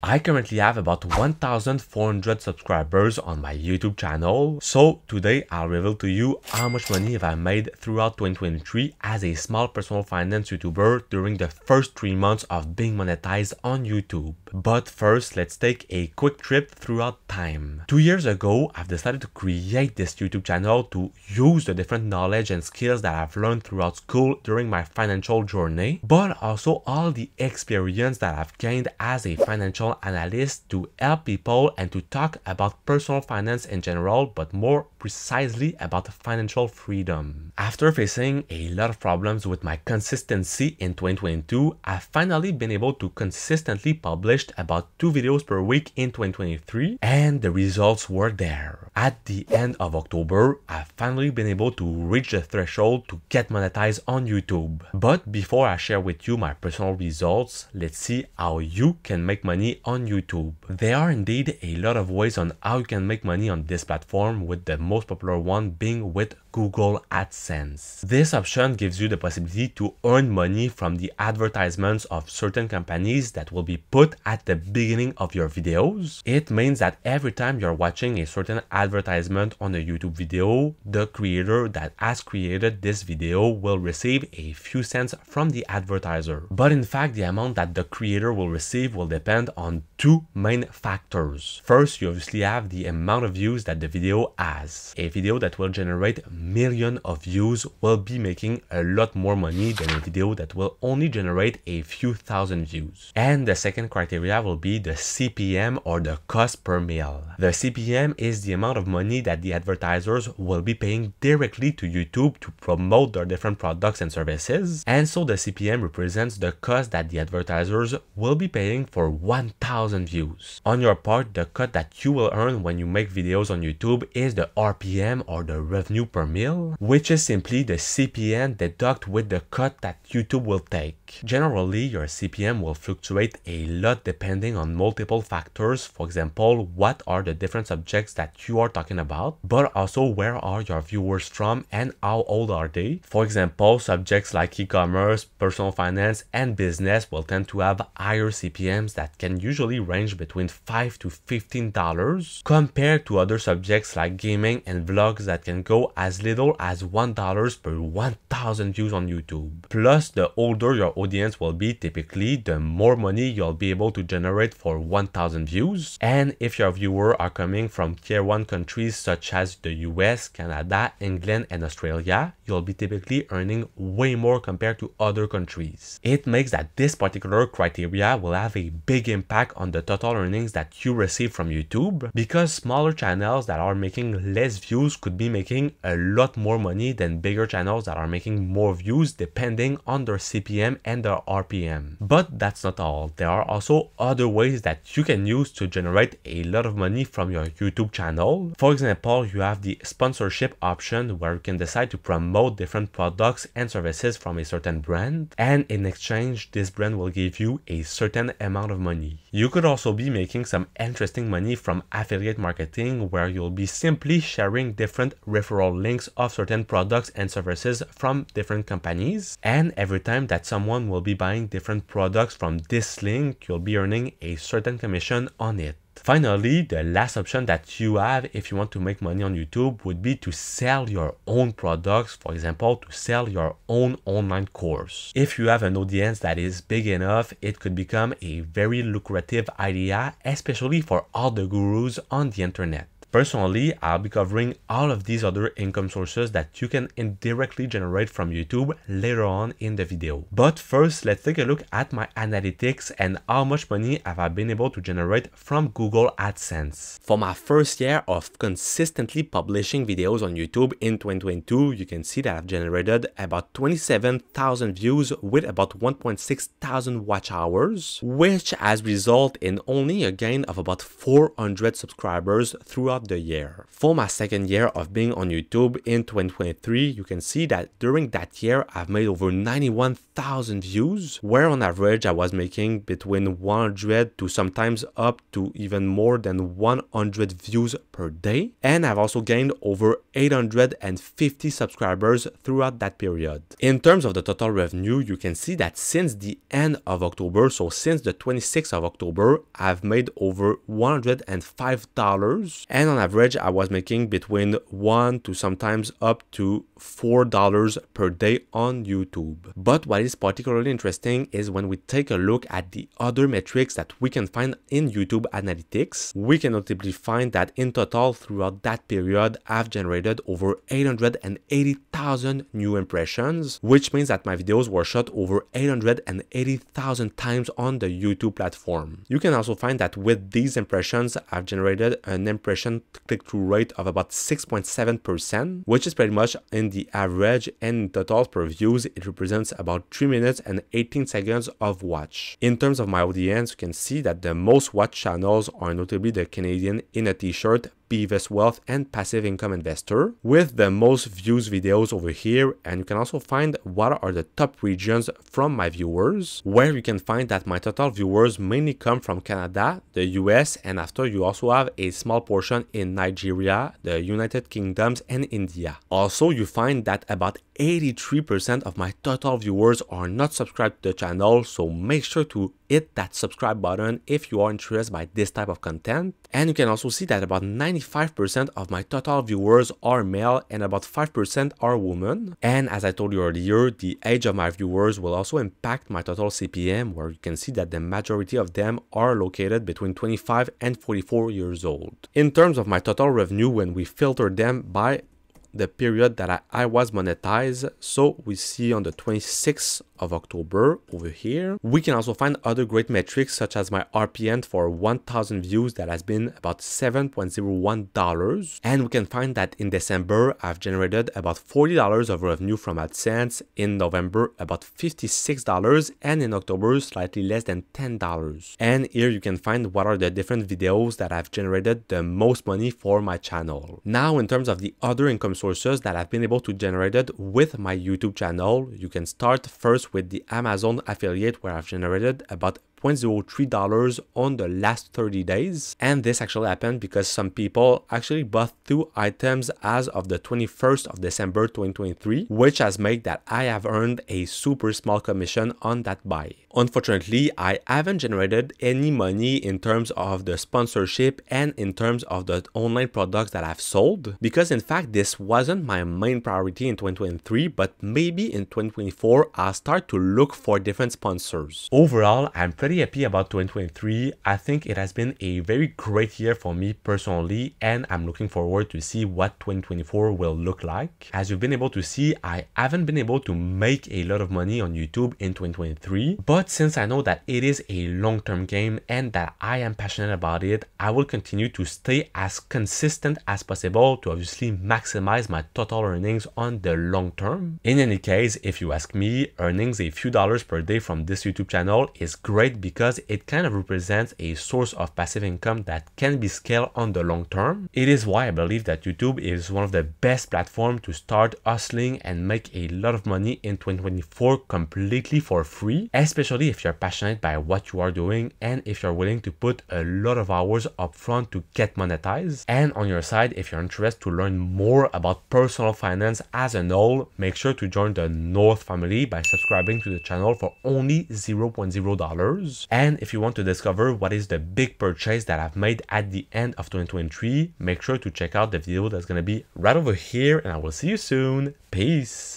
I currently have about 1,400 subscribers on my YouTube channel, so today I'll reveal to you how much money have I made throughout 2023 as a small personal finance YouTuber during the first 3 months of being monetized on YouTube. But first, let's take a quick trip throughout time. 2 years ago, I've decided to create this YouTube channel to use the different knowledge and skills that I've learned throughout school during my financial journey, but also all the experience that I've gained as a financial analyst to help people and to talk about personal finance in general, but more precisely about financial freedom. After facing a lot of problems with my consistency in 2022, I've finally been able to consistently publish about 2 videos per week in 2023, and the results were there. At the end of October, I've finally been able to reach the threshold to get monetized on YouTube. But before I share with you my personal results, let's see how you can make money on YouTube. There are indeed a lot of ways on how you can make money on this platform, with the most popular one being with Google AdSense. This option gives you the possibility to earn money from the advertisements of certain companies that will be put at the beginning of your videos. It means that every time you're watching a certain advertisement on a YouTube video, the creator that has created this video will receive a few cents from the advertiser. But in fact, the amount that the creator will receive will depend on 2 main factors. First, you obviously have the amount of views that the video has. A video that will generate millions of views will be making a lot more money than a video that will only generate a few thousand views. And the second criteria will be the CPM, or the cost per mille. The CPM is the amount of money that the advertisers will be paying directly to YouTube to promote their different products and services. And so the CPM represents the cost that the advertisers will be paying for 1,000 views. On your part, the cut that you will earn when you make videos on YouTube is the RPM, or the revenue per mille, which is simply the CPM deduct with the cut that YouTube will take. Generally, your CPM will fluctuate a lot depending on multiple factors. For example, what are the different subjects that you are talking about, but also where are your viewers from and how old are they. For example, subjects like e-commerce, personal finance, and business will tend to have higher CPMs that can usually range between $5 to $15 compared to other subjects like gaming and vlogs that can go as little as $1 per 1,000 views on YouTube. Plus, the older your audience will be, typically, the more money you'll be able to generate for 1,000 views. And if your viewers are coming from tier 1 countries such as the US, Canada, England, and Australia, you'll be typically earning way more compared to other countries. It makes that this particular criteria will have a big impact on the total earnings that you receive from YouTube, because smaller channels that are making less views could be making a lot more money than bigger channels that are making more views, depending on their CPM and their RPM. But that's not all. There are also other ways that you can use to generate a lot of money from your YouTube channel. For example, you have the sponsorship option, where you can decide to promote different products and services from a certain brand, and in exchange, this brand will give you a certain amount of money. You could also be making some interesting money from affiliate marketing, where you'll be simply sharing different referral links of certain products and services from different companies, and every time that someone will be buying different products from this link, you'll be earning a certain commission on it. Finally, the last option that you have if you want to make money on YouTube would be to sell your own products. For example, to sell your own online course. If you have an audience that is big enough, it could become a very lucrative idea, especially for all the gurus on the internet. Personally, I'll be covering all of these other income sources that you can indirectly generate from YouTube later on in the video. But first, let's take a look at my analytics and how much money have I been able to generate from Google AdSense. For my first year of consistently publishing videos on YouTube in 2022, you can see that I've generated about 27,000 views with about 1.6 thousand watch hours, which has resulted in only a gain of about 400 subscribers throughout throughout the year. For my second year of being on YouTube in 2023, you can see that during that year, I've made over 91,000 views, where on average I was making between 100 to sometimes up to even more than 100 views per day. And I've also gained over 850 subscribers throughout that period. In terms of the total revenue, you can see that since the end of October, so since the 26th of October, I've made over $105, and on average I was making between $1 to sometimes up to $4 per day on YouTube. But what is particularly interesting is when we take a look at the other metrics that we can find in YouTube Analytics, we can notably find that in total throughout that period, I've generated over 880,000 new impressions, which means that my videos were shot over 880,000 times on the YouTube platform. You can also find that with these impressions, I've generated an impression click-through rate of about 6.7%, which is pretty much in the average, and in total per views, it represents about 3 minutes and 18 seconds of watch. In terms of my audience, you can see that the most watched channels are notably the Canadian in a t-shirt, Beavis Wealth, and Passive Income Investor, with the most views videos over here. And you can also find what are the top regions from my viewers, where you can find that my total viewers mainly come from Canada, the US, and after you also have a small portion in Nigeria, the United Kingdoms, and India. Also, you find that about 83% of my total viewers are not subscribed to the channel, so make sure to hit that subscribe button if you are interested by this type of content. And you can also see that about 95% of my total viewers are male and about 5% are women. And as I told you earlier, the age of my viewers will also impact my total CPM, where you can see that the majority of them are located between 25 and 44 years old. In terms of my total revenue, when we filter them by the period that I was monetized, so we see on the 26th of October over here, we can also find other great metrics such as my RPM for 1,000 views that has been about $7.01, and we can find that in December I've generated about $40 of revenue from AdSense, in November about $56, and in October slightly less than $10. And here you can find what are the different videos that have generated the most money for my channel. Now, in terms of the other income sources that I've been able to generate with my YouTube channel, you can start first with the Amazon affiliate, where I've generated about $0.03 on the last 30 days. And this actually happened because some people actually bought 2 items as of the 21st of December 2023, which has made that I have earned a super small commission on that buy. Unfortunately, I haven't generated any money in terms of the sponsorship and in terms of the online products that I've sold, because in fact this wasn't my main priority in 2023, but maybe in 2024 I'll start to look for different sponsors. Overall, I'm pretty happy about 2023. I think it has been a very great year for me personally, and I'm looking forward to see what 2024 will look like. As you've been able to see, I haven't been able to make a lot of money on YouTube in 2023, but since I know that it is a long-term game and that I am passionate about it, I will continue to stay as consistent as possible to obviously maximize my total earnings on the long term. In any case, if you ask me, earnings a few dollars per day from this YouTube channel is great because it kind of represents a source of passive income that can be scaled on the long term. It is why I believe that YouTube is one of the best platforms to start hustling and make a lot of money in 2024 completely for free, especially if you're passionate by what you are doing and if you're willing to put a lot of hours upfront to get monetized. And on your side, if you're interested to learn more about personal finance as a whole, make sure to join the North family by subscribing to the channel for only $0.0. And if you want to discover what is the big purchase that I've made at the end of 2023, make sure to check out the video that's going to be right over here, and I will see you soon. Peace.